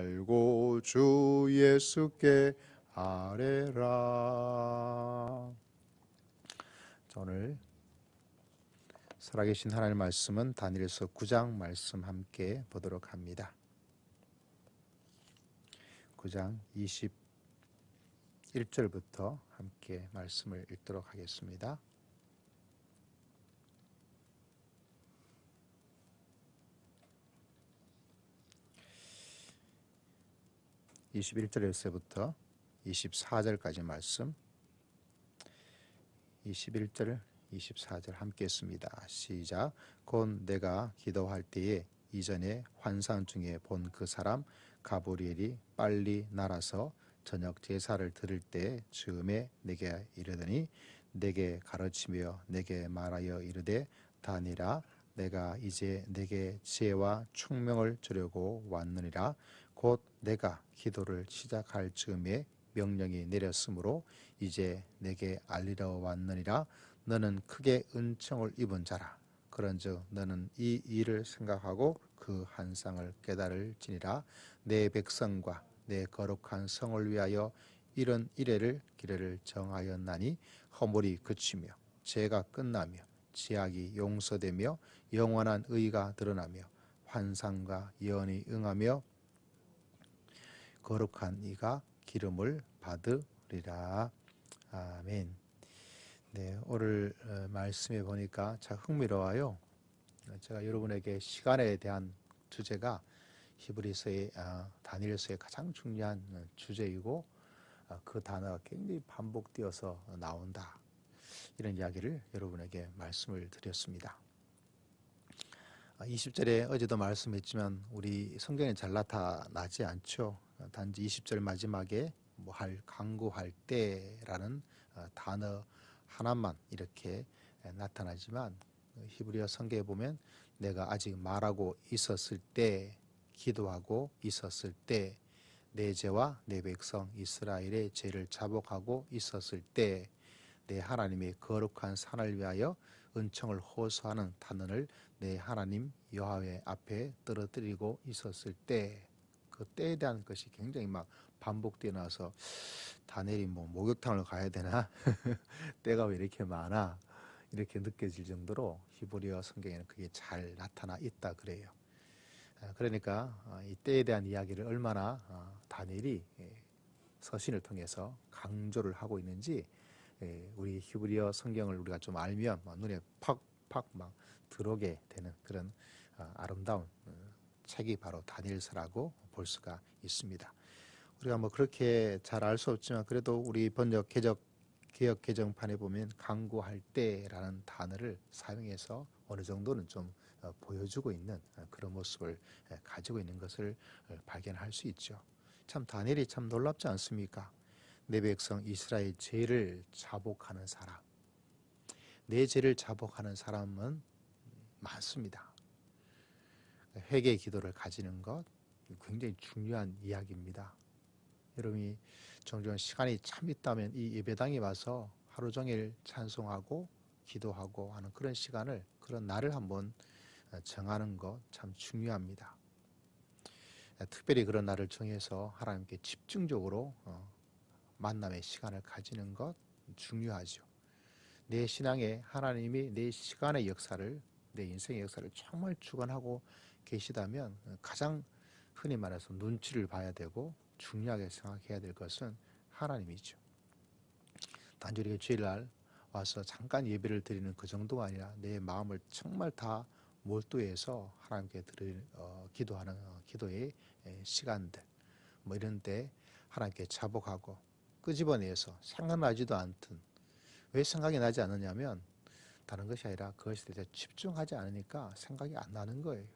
알고 주 예수께 아뢰라. 오늘 살아계신 하나님의 말씀은 다니엘서 9장 말씀 함께 보도록 합니다. 9장 21절부터 함께 말씀을 읽도록 하겠습니다. 21절에서부터 24절까지 말씀, 21절, 24절 함께 했습니다. 시작. 곧 내가 기도할 때에 이전에 환상 중에 본 그 사람 가브리엘이 빨리 날아서 저녁 제사를 드릴 때 즈음에 내게 이르더니 내게 가르치며 내게 말하여 이르되 다니엘아 내가 이제 내게 지혜와 총명을 주려고 왔느니라. 곧 내가 기도를 시작할 즈음에 명령이 내렸으므로 이제 내게 알리러 왔느니라. 너는 크게 은총을 입은 자라. 그런즉 너는 이 일을 생각하고 그 환상을 깨달을지니라. 내 백성과 내 거룩한 성을 위하여 이런 기례를 정하였나니 허물이 그치며 죄가 끝나며 죄악이 용서되며 영원한 의가 드러나며 환상과 예언이 응하며 거룩한 이가 기름을 받으리라. 아멘. 네, 오늘 말씀에 보니까 참 흥미로워요. 제가 여러분에게 시간에 대한 주제가 히브리서의 다니엘서의 가장 중요한 주제이고 그 단어가 굉장히 반복되어서 나온다. 이런 이야기를 여러분에게 말씀을 드렸습니다. 20절에 어제도 말씀했지만 우리 성경에 잘 나타나지 않죠. 단지 20절 마지막에 강구할 때라는 단어 하나만 이렇게 나타나지만 히브리어 성경에 보면 내가 아직 말하고 있었을 때, 기도하고 있었을 때, 내 죄와 내 백성 이스라엘의 죄를 자복하고 있었을 때, 내 하나님의 거룩한 산을 위하여 은총을 호소하는 단언을 내 하나님 여호와 앞에 떨어뜨리고 있었을 때, 그 때에 대한 것이 굉장히 막 반복되어 나와서 다니엘이 목욕탕을 가야 되나? 때가 왜 이렇게 많아? 이렇게 느껴질 정도로 히브리어 성경에는 그게 잘 나타나 있다 그래요. 그러니까 이 때에 대한 이야기를 얼마나 다니엘이 서신을 통해서 강조를 하고 있는지 우리 히브리어 성경을 우리가 좀 알면 눈에 팍팍 막 들어오게 되는 그런 아름다운 책이 바로 다니엘서라고 볼 수가 있습니다. 우리가 그렇게 잘 알 수 없지만 그래도 우리 개역 개정판에 보면 강구할 때라는 단어를 사용해서 어느 정도는 좀 보여주고 있는 그런 모습을 가지고 있는 것을 발견할 수 있죠. 참 다니엘이 참 놀랍지 않습니까? 내 백성 이스라엘 죄를 자복하는 사람, 내 죄를 자복하는 사람은 많습니다. 회개 기도를 가지는 것 굉장히 중요한 이야기입니다. 여러분이 종종 시간이 참 있다면 이 예배당에 와서 하루 종일 찬송하고 기도하고 하는 그런 시간을, 그런 날을 한번 정하는 것 참 중요합니다. 특별히 그런 날을 정해서 하나님께 집중적으로 만남의 시간을 가지는 것 중요하죠. 내 신앙에 하나님이 내 시간의 역사를, 내 인생의 역사를 정말 주관하고 계시다면 가장 흔히 말해서 눈치를 봐야 되고 중요하게 생각해야 될 것은 하나님이죠. 단지 우리가 주일날 와서 잠깐 예배를 드리는 그 정도가 아니라 내 마음을 정말 다 몰두해서 하나님께 기도하는 기도의 시간들 이런 때 하나님께 자복하고 끄집어내서 생각나지도 않든, 왜 생각이 나지 않느냐면 다른 것이 아니라 그것에 대해서 집중하지 않으니까 생각이 안 나는 거예요.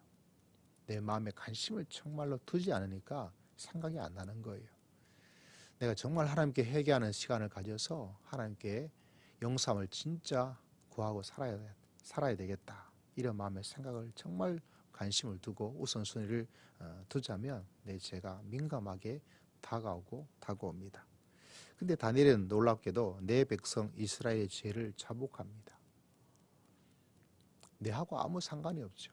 내 마음에 관심을 정말로 두지 않으니까 생각이 안 나는 거예요. 내가 정말 하나님께 회개하는 시간을 가져서 하나님께 영감을 진짜 구하고 살아야 되겠다, 이런 마음의 생각을 정말 관심을 두고 우선순위를 두자면 내 죄가 민감하게 다가옵니다. 근데 다니엘은 놀랍게도 내 백성 이스라엘의 죄를 자복합니다. 내하고 아무 상관이 없죠.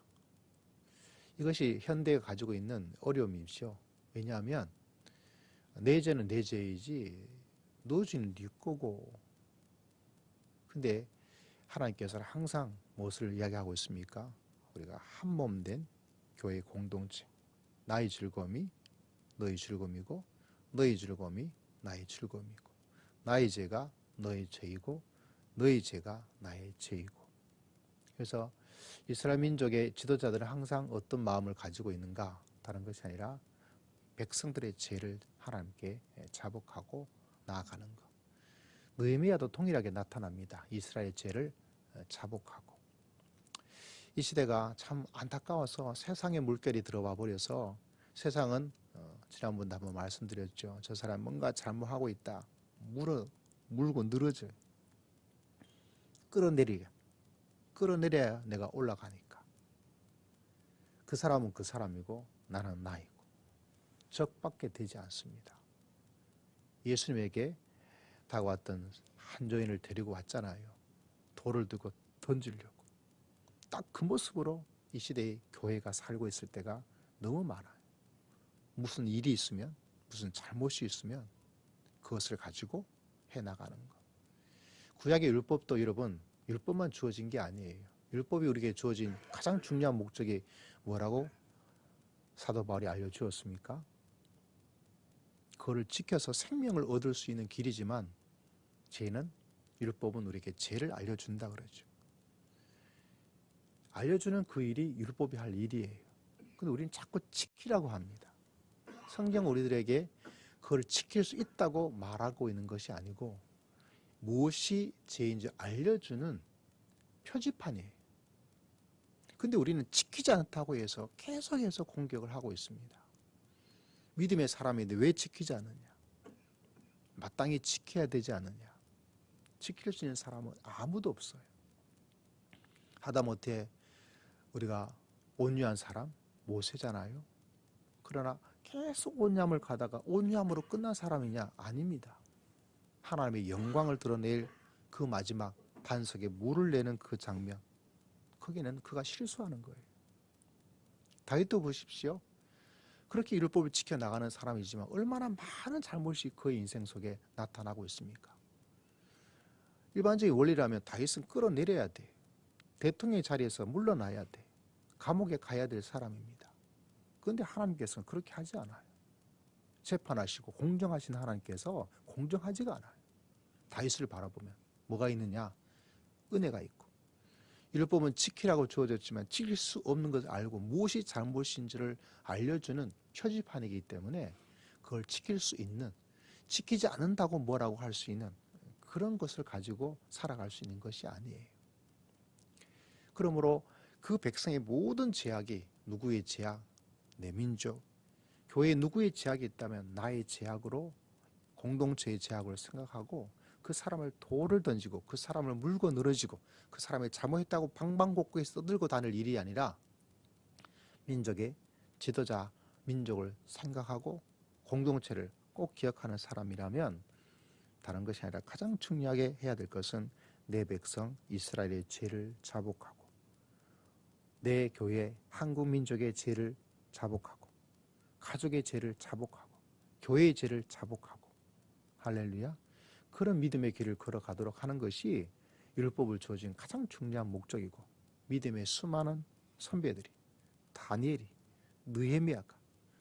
이것이 현대가 가지고 있는 어려움이죠. 왜냐하면 내 죄는 내 죄이지 너 죄는 네 거고. 근데 하나님께서는 항상 무엇을 이야기하고 있습니까? 우리가 한 몸 된 교회 공동체. 나의 즐거움이 너의 즐거움이고 너의 즐거움이 나의 즐거움이고 나의 죄가 너의 죄이고 너의 죄가 나의 죄이고. 그래서 이스라엘 민족의 지도자들은 항상 어떤 마음을 가지고 있는가? 다른 것이 아니라 백성들의 죄를 하나님께 자복하고 나아가는 것. 느헤미야도 동일하게 나타납니다. 이스라엘의 죄를 자복하고. 이 시대가 참 안타까워서 세상의 물결이 들어와 버려서 세상은 지난번도 한번 말씀드렸죠. 저 사람 뭔가 잘못하고 있다. 물고 늘어져요. 끌어내려야 내가 올라가니까. 그 사람은 그 사람이고 나는 나이고 적밖에 되지 않습니다. 예수님에게 다가왔던 한조인을 데리고 왔잖아요. 돌을 들고 던지려고. 딱 그 모습으로 이 시대의 교회가 살고 있을 때가 너무 많아요. 무슨 일이 있으면, 무슨 잘못이 있으면 그것을 가지고 해나가는 것. 구약의 율법도 여러분, 율법만 주어진 게 아니에요. 율법이 우리에게 주어진 가장 중요한 목적이 뭐라고 사도 바울이 알려주었습니까? 그거를 지켜서 생명을 얻을 수 있는 길이지만 율법은 우리에게 죄를 알려준다 그러죠. 알려주는 그 일이 율법이 할 일이에요. 근데 우리는 자꾸 지키라고 합니다. 성경 우리들에게 그걸 지킬 수 있다고 말하고 있는 것이 아니고 무엇이 죄인지 알려주는 표지판이에요. 근데 우리는 지키지 않다고 해서 계속해서 공격을 하고 있습니다. 믿음의 사람인데 왜 지키지 않느냐? 마땅히 지켜야 되지 않느냐? 지킬 수 있는 사람은 아무도 없어요. 하다못해 우리가 온유한 사람 모세잖아요. 그러나 계속 온유함을 가다가 온유함으로 끝난 사람이냐? 아닙니다. 하나님의 영광을 드러낼 그 마지막 반석에 물을 내는 그 장면, 거기는 그가 실수하는 거예요. 다윗도 보십시오. 그렇게 율법을 지켜나가는 사람이지만 얼마나 많은 잘못이 그의 인생 속에 나타나고 있습니까? 일반적인 원리라면 다윗은 끌어내려야 돼. 대통령의 자리에서 물러나야 돼. 감옥에 가야 될 사람입니다. 그런데 하나님께서는 그렇게 하지 않아요. 재판하시고 공정하신 하나님께서 공정하지가 않아요. 다윗을 바라보면 뭐가 있느냐? 은혜가 있고. 율법은 지키라고 주어졌지만 지킬 수 없는 것을 알고 무엇이 잘못인지를 알려주는 표지판이기 때문에 그걸 지킬 수 있는, 지키지 않는다고 뭐라고 할 수 있는 그런 것을 가지고 살아갈 수 있는 것이 아니에요. 그러므로 그 백성의 모든 제약이 누구의 제약? 내 민족, 교회에 누구의 제약이 있다면 나의 제약으로, 공동체의 제약으로 생각하고 그 사람을 돌을 던지고 그 사람을 물고 늘어지고 그 사람이 잘못했다고 방방곡곡에 떠들고 다닐 일이 아니라 민족의 지도자, 민족을 생각하고 공동체를 꼭 기억하는 사람이라면 다른 것이 아니라 가장 중요하게 해야 될 것은 내 백성 이스라엘의 죄를 자복하고 내 교회 한국 민족의 죄를 자복하고 가족의 죄를 자복하고 교회의 죄를 자복하고 할렐루야. 그런 믿음의 길을 걸어가도록 하는 것이 율법을 주어진 가장 중요한 목적이고 믿음의 수많은 선배들이 다니엘이 느헤미야가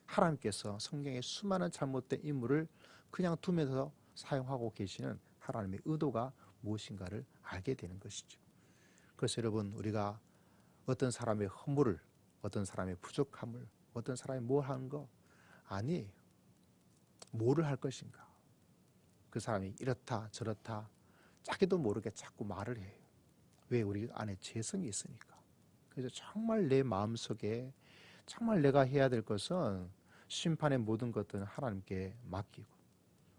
하나님께서 성경의 수많은 잘못된 인물을 그냥 두면서 사용하고 계시는 하나님의 의도가 무엇인가를 알게 되는 것이죠. 그래서 여러분 우리가 어떤 사람의 허물을, 어떤 사람의 부족함을, 어떤 사람이 뭘 하는 거 아니에요. 뭐를 할 것인가. 그 사람이 이렇다 저렇다 자기도 모르게 자꾸 말을 해요. 왜? 우리 안에 죄성이 있으니까. 그래서 정말 내 마음속에 정말 내가 해야 될 것은 심판의 모든 것들은 하나님께 맡기고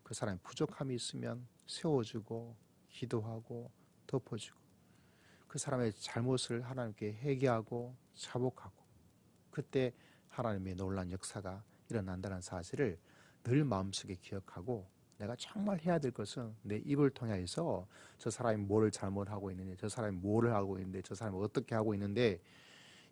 그 사람의 부족함이 있으면 세워주고 기도하고 덮어주고 그 사람의 잘못을 하나님께 회개하고 자복하고 그때 하나님의 놀라운 역사가 일어난다는 사실을 늘 마음속에 기억하고 내가 정말 해야 될 것은 내 입을 통해서 저 사람이 뭐를 잘못하고 있는데 저 사람이 뭐를 하고 있는데 저 사람이 어떻게 하고 있는데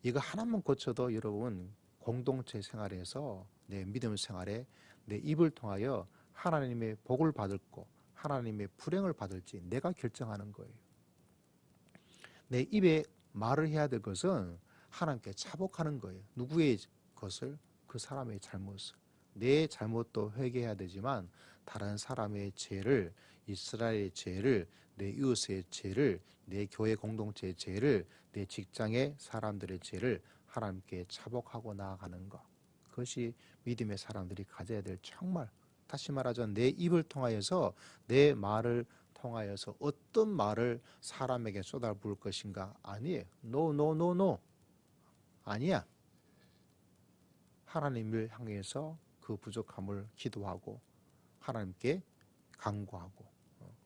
이거 하나만 고쳐도 여러분 공동체 생활에서 내 믿음 생활에 내 입을 통하여 하나님의 복을 받을고 하나님의 불행을 받을지 내가 결정하는 거예요. 내 입에 말을 해야 될 것은 하나님께 차복하는 거예요. 누구의 것을? 그 사람의 잘못을. 내 잘못도 회개해야 되지만 다른 사람의 죄를, 이스라엘의 죄를, 내 이웃의 죄를, 내 교회 공동체의 죄를, 내 직장의 사람들의 죄를 하나님께 차복하고 나아가는 것. 그것이 믿음의 사람들이 가져야 될 정말, 다시 말하자면 내 입을 통하여서 내 말을 통하여서 어떤 말을 사람에게 쏟아부을 것인가? 아니에요. No, no, no, no. 아니야. 하나님을 향해서 그 부족함을 기도하고 하나님께 간구하고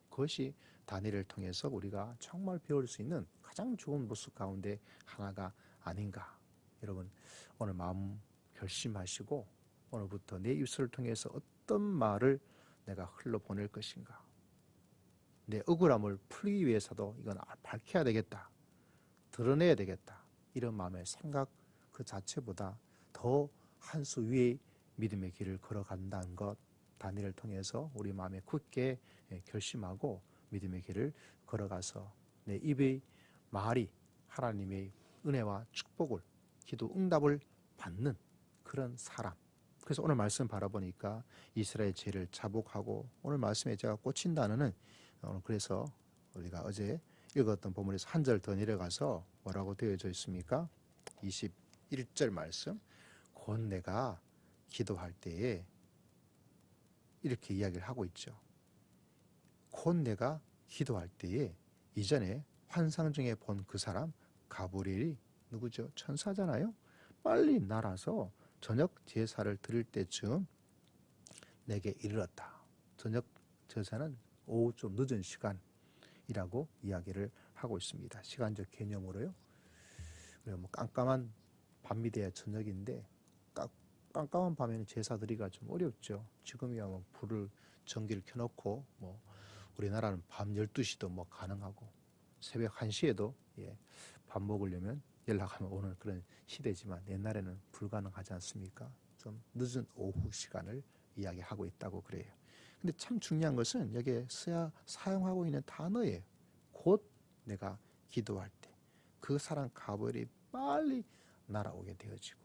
그것이 다니엘을 통해서 우리가 정말 배울 수 있는 가장 좋은 모습 가운데 하나가 아닌가. 여러분 오늘 마음 결심하시고 오늘부터 내 입술을 통해서 어떤 말을 내가 흘러보낼 것인가. 내 억울함을 풀기 위해서도 이건 밝혀야 되겠다. 드러내야 되겠다. 이런 마음의 생각 그 자체보다 더 한 수 위의 믿음의 길을 걸어간다는 것, 다니엘을 통해서 우리 마음에 굳게 결심하고 믿음의 길을 걸어가서 내 입의 말이 하나님의 은혜와 축복을, 기도 응답을 받는 그런 사람. 그래서 오늘 말씀 바라보니까 이스라엘 죄를 자복하고 오늘 말씀에 제가 꽂힌 단어는 오늘 그래서 우리가 어제 읽었던 본문에서 한 절 더 내려가서 뭐라고 되어져 있습니까? 21절 말씀. 곧 내가 기도할 때에 이렇게 이야기를 하고 있죠. 곧 내가 기도할 때에 이전에 환상 중에 본 그 사람 가브리엘이 누구죠? 천사잖아요. 빨리 날아서 저녁 제사를 드릴 때쯤 내게 이르렀다. 저녁 제사는 오후 좀 늦은 시간이라고 이야기를 하고 있습니다. 시간적 개념으로요. 뭐 깜깜한 밤이 돼야 저녁인데 깜깜한 밤에는 제사 드리기가 좀 어렵죠. 지금이야 뭐 불을 전기를 켜놓고 뭐 우리나라는 밤 12시도 뭐 가능하고 새벽 1시에도 밥 먹으려면 연락하면 오는 그런 시대지만 옛날에는 불가능하지 않습니까? 좀 늦은 오후 시간을 이야기하고 있다고 그래요. 근데 참 중요한 것은 여기에 사용하고 있는 단어예요. 곧 내가 기도할 때 그 사람 가브리엘이 빨리 날아오게 되어지고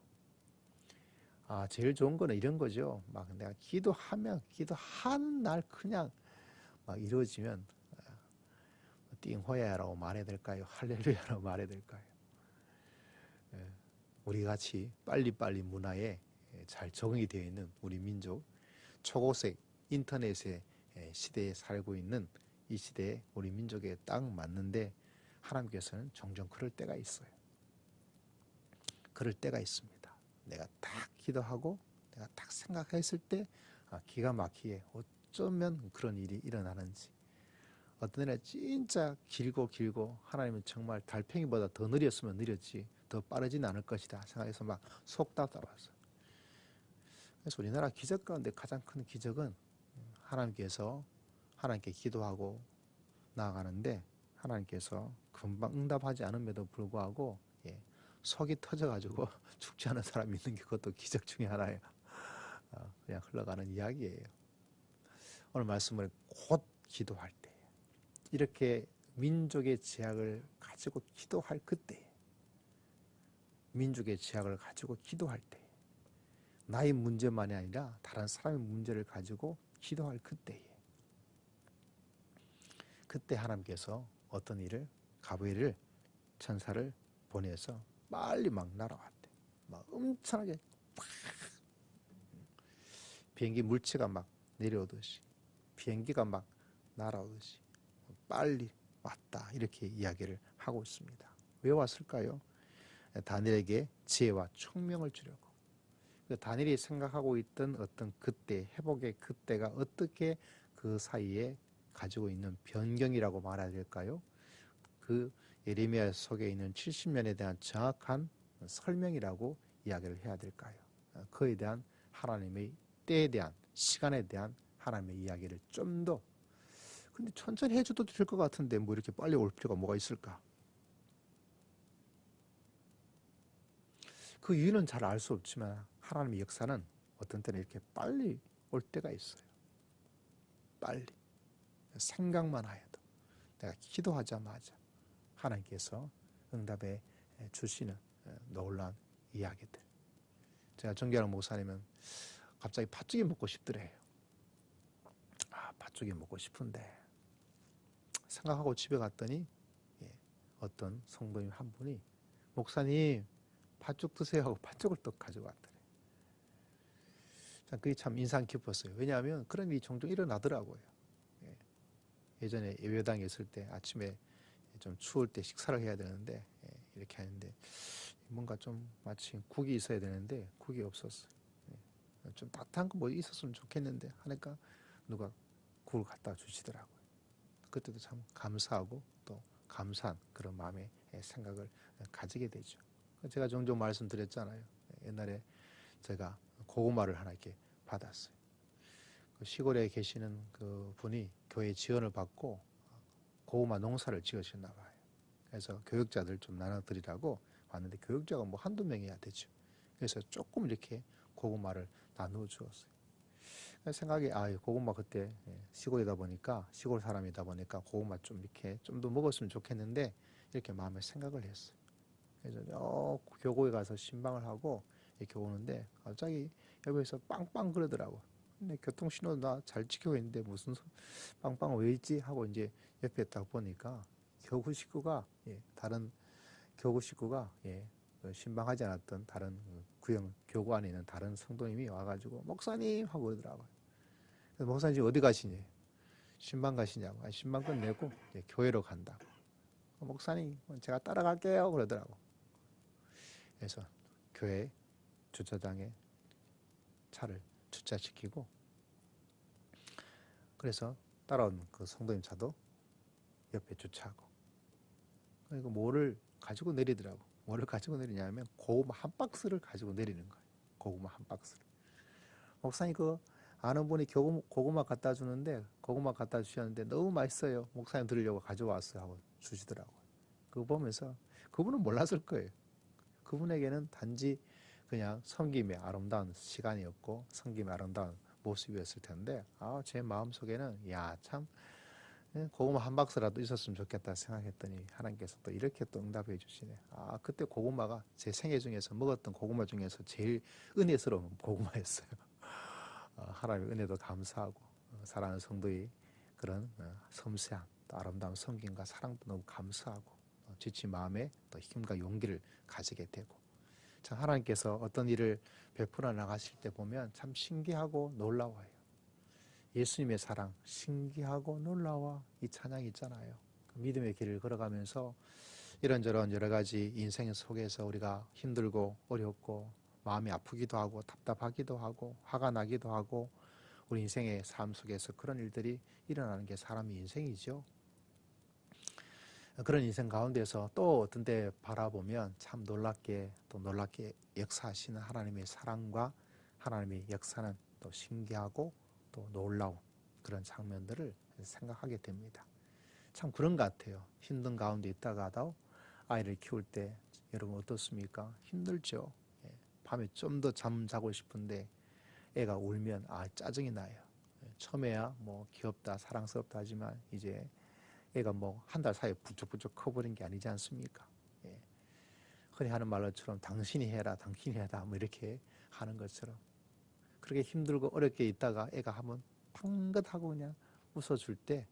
제일 좋은 거는 이런 거죠. 막 내가 기도하는 날 그냥 막 이루어지면 띵호야라고 말해야 될까요? 할렐루야라고 말해야 될까요? 우리 같이 빨리빨리 문화에 잘 적응이 되어 있는 우리 민족, 초고색 인터넷의 시대에 살고 있는 이 시대에 우리 민족에 딱 맞는데 하나님께서는 종종 그럴 때가 있어요. 그럴 때가 있습니다. 내가 딱 기도하고 내가 딱 생각했을 때 기가 막히게 어쩌면 그런 일이 일어나는지, 어떤 날에 진짜 길고 하나님은 정말 달팽이보다 더 느렸으면 느렸지 더 빠르진 않을 것이다 생각해서 막 속다 따라왔어요. 그래서 우리나라 기적 가운데 가장 큰 기적은 하나님께 기도하고 나아가는데 하나님께서 금방 응답하지 않음에도 불구하고 속이 터져가지고 죽지 않은 사람이 있는 게 그것도 기적 중에 하나예요. 그냥 흘러가는 이야기예요. 오늘 말씀을 곧 기도할 때 이렇게 민족의 제약을 가지고 기도할 그때, 민족의 제약을 가지고 기도할 때, 나의 문제만이 아니라 다른 사람의 문제를 가지고 기도할 그때에, 그때 하나님께서 어떤 일을, 가브리엘을 천사를 보내서 빨리 막 날아왔대. 막 엄청나게 비행기 물체가 막 내려오듯이, 비행기가 막 날아오듯이 빨리 왔다. 이렇게 이야기를 하고 있습니다. 왜 왔을까요? 다니엘에게 지혜와 총명을 주려고. 다니엘이 생각하고 있던 어떤 그때, 회복의 그때가 어떻게 그 사이에 가지고 있는 변경이라고 말해야 될까요? 그 예레미야 속에 있는 70년에 대한 정확한 설명이라고 이야기를 해야 될까요? 그에 대한 하나님의 때에 대한, 시간에 대한 하나님의 이야기를 좀 더, 근데 천천히 해줘도 될 것 같은데 뭐 이렇게 빨리 올 필요가 뭐가 있을까? 그 이유는 잘 알 수 없지만 하나님의 역사는 어떤 때는 이렇게 빨리 올 때가 있어요. 빨리. 생각만 하여도 내가 기도하자마자 하나님께서 응답해 주시는 놀라운 이야기들. 제가 존경하는 목사님은 갑자기 팥죽이 먹고 싶더래요. 팥죽이 먹고 싶은데 생각하고 집에 갔더니 어떤 성도님 한 분이 목사님 팥죽 드세요 하고 팥죽을 또 가져왔더래요. 그게 참 인상 깊었어요. 왜냐하면 그런 일이 종종 일어나더라고요. 예전에 예배당에 있을 때 아침에 좀 추울 때 식사를 해야 되는데 이렇게 하는데 뭔가 좀 마치 국이 있어야 되는데 국이 없었어요. 좀 따뜻한 거 뭐 있었으면 좋겠는데 하니까 누가 국을 갖다 주시더라고요. 그때도 참 감사하고 또 감사한 그런 마음의 생각을 가지게 되죠. 제가 종종 말씀드렸잖아요. 옛날에 제가 고구마를 하나 이렇게 받았어요. 그 시골에 계시는 그 분이 교회 지원을 받고 고구마 농사를 지으셨나 봐요. 그래서 교육자들 좀 나눠드리라고 왔는데 교육자가 뭐 한두 명이야 되죠. 그래서 조금 이렇게 고구마를 나누어 주었어요. 생각이 고구마 그때 시골이다 보니까 시골 사람이다 보니까 고구마 좀 이렇게 좀 더 먹었으면 좋겠는데 이렇게 마음에 생각을 했어요. 그래서 교고에 가서 신방을 하고 이렇게 오는데 갑자기 옆에서 빵빵 그러더라고. 근데 교통신호 나 잘 지키고 있는데 무슨 빵빵 왜 있지 하고 이제 옆에 딱 보니까 교구 식구가 다른 교구 식구가 그 신방하지 않았던 다른 구형 교구 안에 있는 다른 성도님이 와가지고 목사님 하고 그러더라고요. 그래서 목사님 지금 어디 가시니? 신방 가시냐고. 신방 끝내고 교회로 간다고. 목사님 제가 따라갈게요 그러더라고. 그래서 교회 주차장에 차를 주차시키고 그래서 따라온 그 성도님 차도 옆에 주차하고 그리고 뭐를 가지고 내리더라고. 뭐를 가지고 내리냐면 고구마 한 박스를 가지고 내리는 거예요. 고구마 한 박스를. 목사님 그 아는 분이 고구마 갖다 주는데 고구마 갖다 주셨는데 너무 맛있어요. 목사님 드리려고 가져왔어요 하고 주시더라고요. 그거 보면서 그분은 몰랐을 거예요. 그분에게는 단지 그냥 섬김의 아름다운 시간이었고 섬김의 아름다운 모습이었을 텐데 제 마음속에는 참 고구마 한 박스라도 있었으면 좋겠다 생각했더니 하나님께서 또 이렇게 또 응답해 주시네. 그때 고구마가 제 생애 중에서 먹었던 고구마 중에서 제일 은혜스러운 고구마였어요. 하나님의 은혜도 감사하고 사랑하는 성도의 그런 섬세한 또 아름다운 섬김과 사랑도 너무 감사하고 지친 마음에 또 힘과 용기를 가지게 되고 참 하나님께서 어떤 일을 베풀어 나가실 때 보면 참 신기하고 놀라워요. 예수님의 사랑 신기하고 놀라워 이 찬양이 있잖아요. 믿음의 길을 걸어가면서 이런저런 여러 가지 인생 속에서 우리가 힘들고 어렵고 마음이 아프기도 하고 답답하기도 하고 화가 나기도 하고 우리 인생의 삶 속에서 그런 일들이 일어나는 게 사람의 인생이죠. 그런 인생 가운데서 또 어떤 때 바라보면 참 놀랍게 역사하시는 하나님의 사랑과 하나님의 역사는 또 신기하고 또 놀라운 그런 장면들을 생각하게 됩니다. 참 그런 것 같아요. 힘든 가운데 있다가도 아이를 키울 때 여러분 어떻습니까? 힘들죠. 밤에 좀 더 잠 자고 싶은데 애가 울면 짜증이 나요. 처음에야 뭐 귀엽다 사랑스럽다 하지만 이제 애가 뭐 한 달 사이에 부쩍부쩍 커버린 게 아니지 않습니까? 흔히 하는 말처럼 당신이 해라 뭐 이렇게 하는 것처럼 그렇게 힘들고 어렵게 있다가 애가 한번 팡긋하고 그냥 웃어줄 때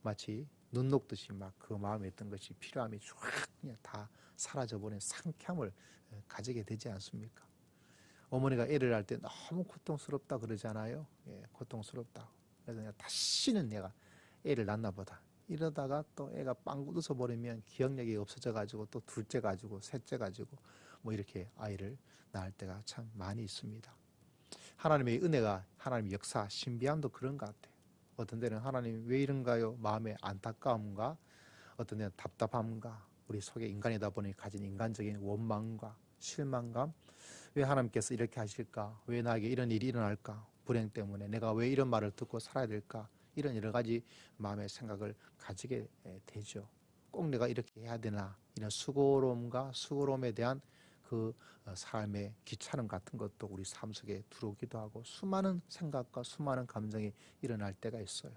마치 눈 녹듯이 막 그 마음에 있던 것이 필요함이 쫙 그냥 다 사라져버린 상쾌함을 가지게 되지 않습니까? 어머니가 애를 낳을 때 너무 고통스럽다 그러잖아요. 고통스럽다. 그래서 내가 다시는 내가 애를 낳나 보다. 이러다가 또 애가 빵 웃어버리면 기억력이 없어져가지고 또 둘째 가지고 셋째 가지고 뭐 이렇게 아이를 낳을 때가 참 많이 있습니다. 하나님의 은혜가 하나님의 역사 신비함도 그런 것 같아요. 어떤 때는 하나님 왜 이런가요? 마음의 안타까움과 어떤 때는 답답함과 우리 속에 인간이다 보니 가진 인간적인 원망과 실망감 왜 하나님께서 이렇게 하실까? 왜 나에게 이런 일이 일어날까? 불행 때문에 내가 왜 이런 말을 듣고 살아야 될까? 이런 여러 가지 마음의 생각을 가지게 되죠. 꼭 내가 이렇게 해야 되나? 이런 수고로움과 수고로움에 대한 그 그 삶의 귀찮음 같은 것도 우리 삶 속에 들어오기도 하고 수많은 생각과 수많은 감정이 일어날 때가 있어요.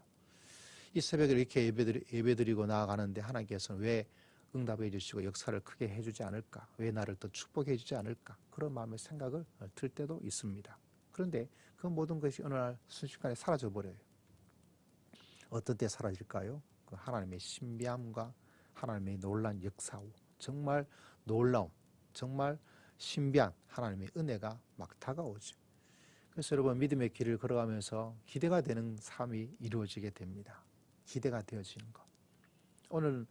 이 새벽에 이렇게 예배드리고 나아가는데 하나님께서는 왜 응답해 주시고 역사를 크게 해주지 않을까? 왜 나를 더 축복해 주지 않을까? 그런 마음의 생각을 들 때도 있습니다. 그런데 그 모든 것이 어느 날 순식간에 사라져 버려요. 어떤 때 사라질까요? 그 하나님의 신비함과 하나님의 놀라운 역사, 정말 놀라움, 정말 신비한 하나님의 은혜가 막 다가오죠. 그래서 여러분 믿음의 길을 걸어가면서 기대가 되는 삶이 이루어지게 됩니다. 기대가 되어지는 것. 오늘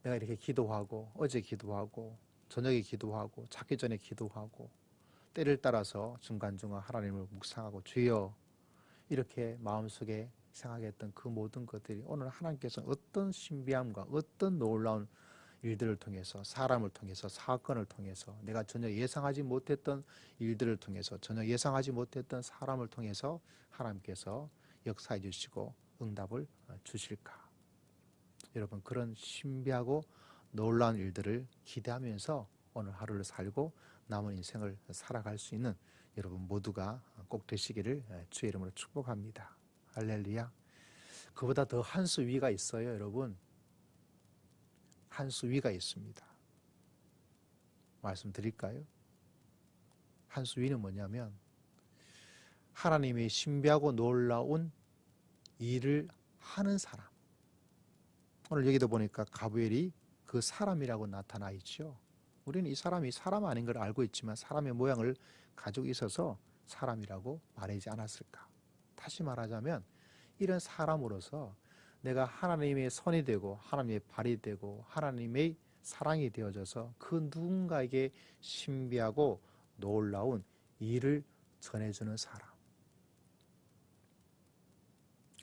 내가 이렇게 기도하고 어제 기도하고 저녁에 기도하고 자기 전에 기도하고 때를 따라서 중간중간 하나님을 묵상하고 주여 이렇게 마음속에 생각했던 그 모든 것들이 오늘 하나님께서 어떤 신비함과 어떤 놀라운 일들을 통해서 사람을 통해서 사건을 통해서 내가 전혀 예상하지 못했던 일들을 통해서 전혀 예상하지 못했던 사람을 통해서 하나님께서 역사해 주시고 응답을 주실까. 여러분 그런 신비하고 놀라운 일들을 기대하면서 오늘 하루를 살고 남은 인생을 살아갈 수 있는 여러분 모두가 꼭 되시기를 주의 이름으로 축복합니다. 할렐루야. 그보다 더 한 수 위가 있어요, 여러분. 한 수 위가 있습니다. 말씀드릴까요? 한 수 위는 뭐냐면 하나님의 신비하고 놀라운 일을 하는 사람. 오늘 여기도 보니까 가브엘이 그 사람이라고 나타나 있죠. 우리는 이 사람이 사람 아닌 걸 알고 있지만 사람의 모양을 가지고 있어서 사람이라고 말하지 않았을까. 다시 말하자면 이런 사람으로서 내가 하나님의 손이 되고 하나님의 발이 되고 하나님의 사랑이 되어져서 그 누군가에게 신비하고 놀라운 일을 전해주는 사람.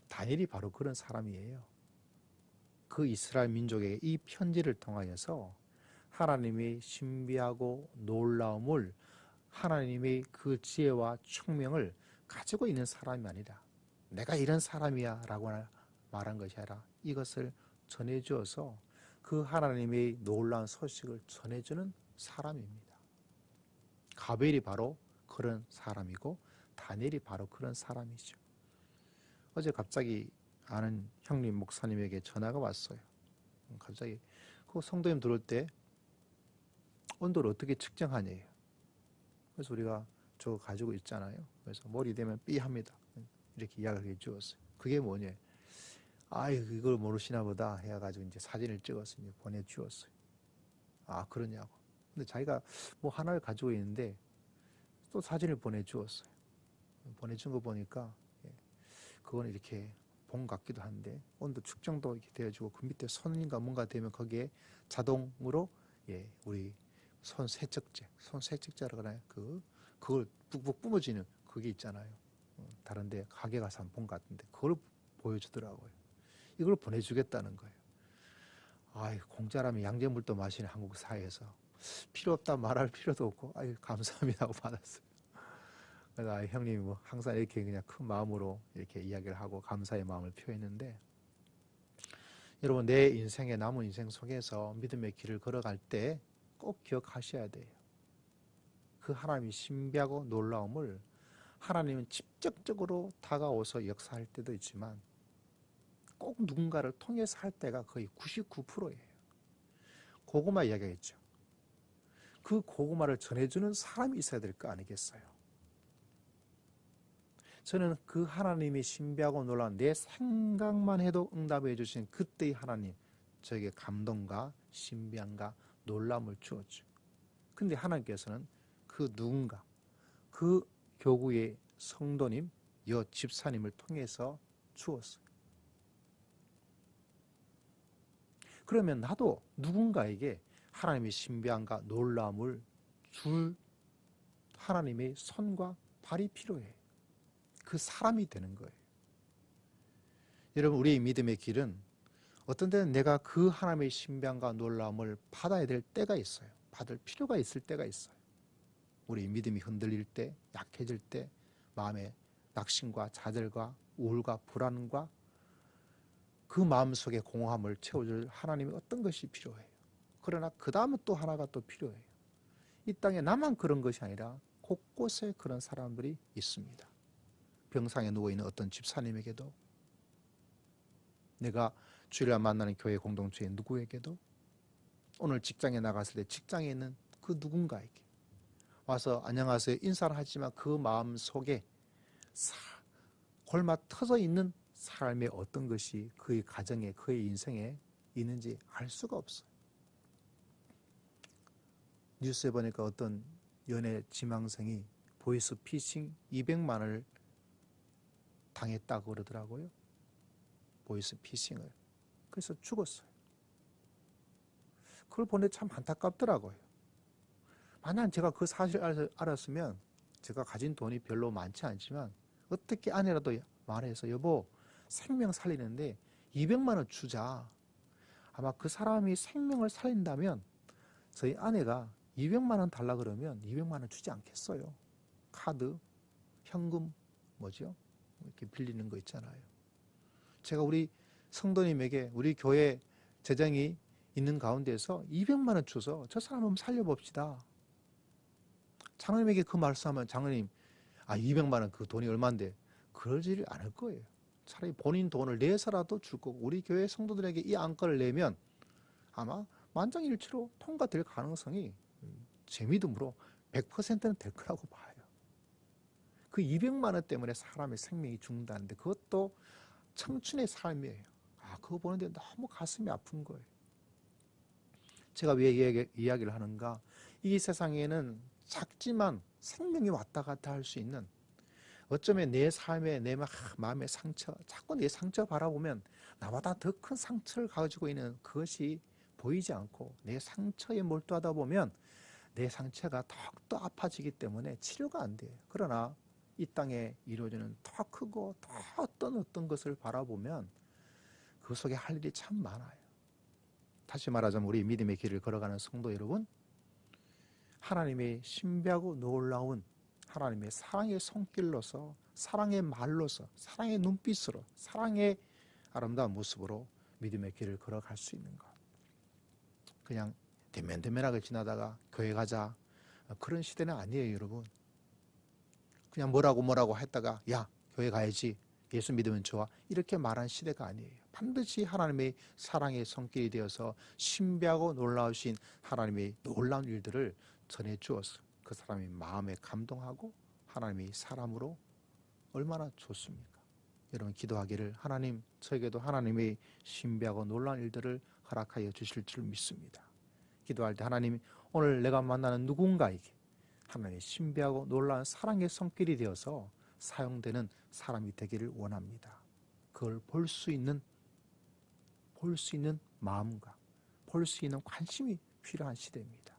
다니엘이 바로 그런 사람이에요. 그 이스라엘 민족에게 이 편지를 통하여서 하나님의 신비하고 놀라움을 하나님의 그 지혜와 총명을 가지고 있는 사람이 아니라 내가 이런 사람이야 라고 말한 것이 아니라 이것을 전해주어서 그 하나님의 놀라운 소식을 전해주는 사람입니다. 가벨이 바로 그런 사람이고 다니엘이 바로 그런 사람이죠. 어제 갑자기 아는 형님 목사님에게 전화가 왔어요. 갑자기 그 성도님 들어올 때 온도를 어떻게 측정하냐요. 그래서 우리가 저거 가지고 있잖아요. 그래서 머리 되면 삐합니다. 이렇게 이야기를 해주었어요. 그게 뭐냐? 이걸 모르시나 보다 해가지고 이제 사진을 찍어서 이제 보내주었어요. 그러냐고. 근데 자기가 뭐 하나를 가지고 있는데 또 사진을 보내주었어요. 보내준 거 보니까 그건 이렇게 본 것 같기도 한데 온도 측정도 이렇게 되어지고 그 밑에 손인가 뭔가 되면 거기에 자동으로 우리 손 세척제라고 하나요? 그걸 푹푹 뿜어지는 그게 있잖아요. 다른데 가게 가서 한번 본 것 같은데 그걸 보여주더라고요. 이걸 보내주겠다는 거예요. 공짜라면 양잿물도 마시는 한국 사회에서 필요 없다 말할 필요도 없고 감사합니다 하고 받았어요. 그래서 형님이 뭐 항상 이렇게 그냥 큰 마음으로 이렇게 이야기를 하고 감사의 마음을 표했는데 여러분 내 인생의 남은 인생 속에서 믿음의 길을 걸어갈 때 꼭 기억하셔야 돼요. 그 하나님의 신비하고 놀라움을 하나님은 직접적으로 다가오서 역사할 때도 있지만 꼭 누군가를 통해서 할 때가 거의 99%예요. 고구마 이야기했죠. 그 고구마를 전해주는 사람이 있어야 될 거 아니겠어요. 저는 그 하나님의 신비하고 놀라운 내 생각만 해도 응답해 주신 그때의 하나님, 저에게 감동과 신비함과 놀람을 주었죠. 근데 하나님께서는 그 누군가, 그 교구의 성도님, 집사님을 통해서 주었어요. 그러면 나도 누군가에게 하나님의 신비함과 놀라움을 줄 하나님의 손과 발이 필요해. 그 사람이 되는 거예요. 여러분 우리의 믿음의 길은 어떤 때는 내가 그 하나님의 신비함과 놀라움을 받아야 될 때가 있어요. 받을 필요가 있을 때가 있어요. 우리 믿음이 흔들릴 때, 약해질 때, 마음의 낙심과 좌절과 우울과 불안과 그 마음속의 공허함을 채워줄 하나님의 어떤 것이 필요해요. 그러나 그 다음은 또 하나가 또 필요해요. 이 땅에 나만 그런 것이 아니라 곳곳에 그런 사람들이 있습니다. 병상에 누워있는 어떤 집사님에게도, 내가 주일날 만나는 교회 공동체의 누구에게도, 오늘 직장에 나갔을 때 직장에 있는 그 누군가에게 와서 안녕하세요 인사를 하지만 그 마음 속에 골마 터져 있는 삶의 어떤 것이 그의 가정에, 그의 인생에 있는지 알 수가 없어요. 뉴스에 보니까 어떤 연애 지망생이 보이스 피싱 200만 원을 당했다고 그러더라고요. 보이스 피싱을. 그래서 죽었어요. 그걸 보는데 참 안타깝더라고요. 만약 제가 그 사실을 알았으면, 제가 가진 돈이 별로 많지 않지만 어떻게 아내라도 말해서 여보 생명 살리는데 200만 원 주자. 아마 그 사람이 생명을 살린다면 저희 아내가 200만 원 달라 그러면 200만 원 주지 않겠어요. 카드, 현금, 뭐죠? 이렇게 빌리는 거 있잖아요. 제가 우리 성도님에게 우리 교회 재정이 있는 가운데서 200만 원 줘서 저 사람 한번 살려봅시다. 장로님에게 그 말씀하면 장로님 200만 원 그 돈이 얼마인데 그러지를 않을 거예요. 차라리 본인 돈을 내서라도 줄 거고, 우리 교회 성도들에게 이 안건을 내면 아마 만장일치로 통과될 가능성이 제 믿음으로 100%는 될 거라고 봐요. 그 200만 원 때문에 사람의 생명이 죽는다는데 그것도 청춘의 삶이에요. 그거 보는데 너무 가슴이 아픈 거예요. 제가 왜 이야기를 하는가? 이 세상에는 작지만 생명이 왔다 갔다 할 수 있는, 어쩌면 내 삶에 내 마음의 상처, 자꾸 내 상처 바라보면 나보다 더 큰 상처를 가지고 있는 그것이 보이지 않고 내 상처에 몰두하다 보면 내 상처가 더욱더 아파지기 때문에 치료가 안 돼요. 그러나 이 땅에 이루어지는 더 크고 더 어떤 것을 바라보면 그 속에 할 일이 참 많아요. 다시 말하자면 우리 믿음의 길을 걸어가는 성도 여러분, 하나님의 신비하고 놀라운 하나님의 사랑의 손길로서, 사랑의 말로서, 사랑의 눈빛으로, 사랑의 아름다운 모습으로 믿음의 길을 걸어갈 수 있는 것. 그냥 대면대면하게 지나다가 교회 가자, 그런 시대는 아니에요, 여러분. 그냥 뭐라고 했다가 야, 교회 가야지, 예수 믿으면 좋아, 이렇게 말한 시대가 아니에요. 반드시 하나님의 사랑의 손길이 되어서 신비하고 놀라우신 하나님의 놀라운 일들을 전해주어서 그 사람이 마음에 감동하고 하나님이 사람으로 얼마나 좋습니까? 여러분 기도하기를, 하나님 저에게도 하나님의 신비하고 놀라운 일들을 허락하여 주실 줄 믿습니다. 기도할 때 하나님 오늘 내가 만나는 누군가에게 하나님의 신비하고 놀라운 사랑의 손길이 되어서 사용되는 사람이 되기를 원합니다. 그걸 볼 수 있는 마음과 볼 수 있는 관심이 필요한 시대입니다.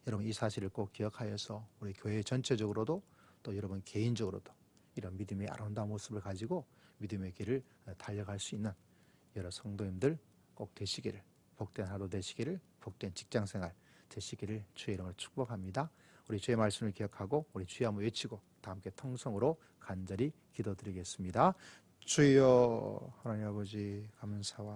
여러분 이 사실을 꼭 기억하여서 우리 교회 전체적으로도 또 여러분 개인적으로도 이런 믿음의 아름다운 모습을 가지고 믿음의 길을 달려갈 수 있는 여러 성도님들 꼭 되시기를, 복된 하루 되시기를, 복된 직장생활 되시기를 주의 이름으로 축복합니다. 우리 주의 말씀을 기억하고 우리 주여 한번 외치고 다 함께 통성으로 간절히 기도드리겠습니다. 주여, 하나님 아버지 감사와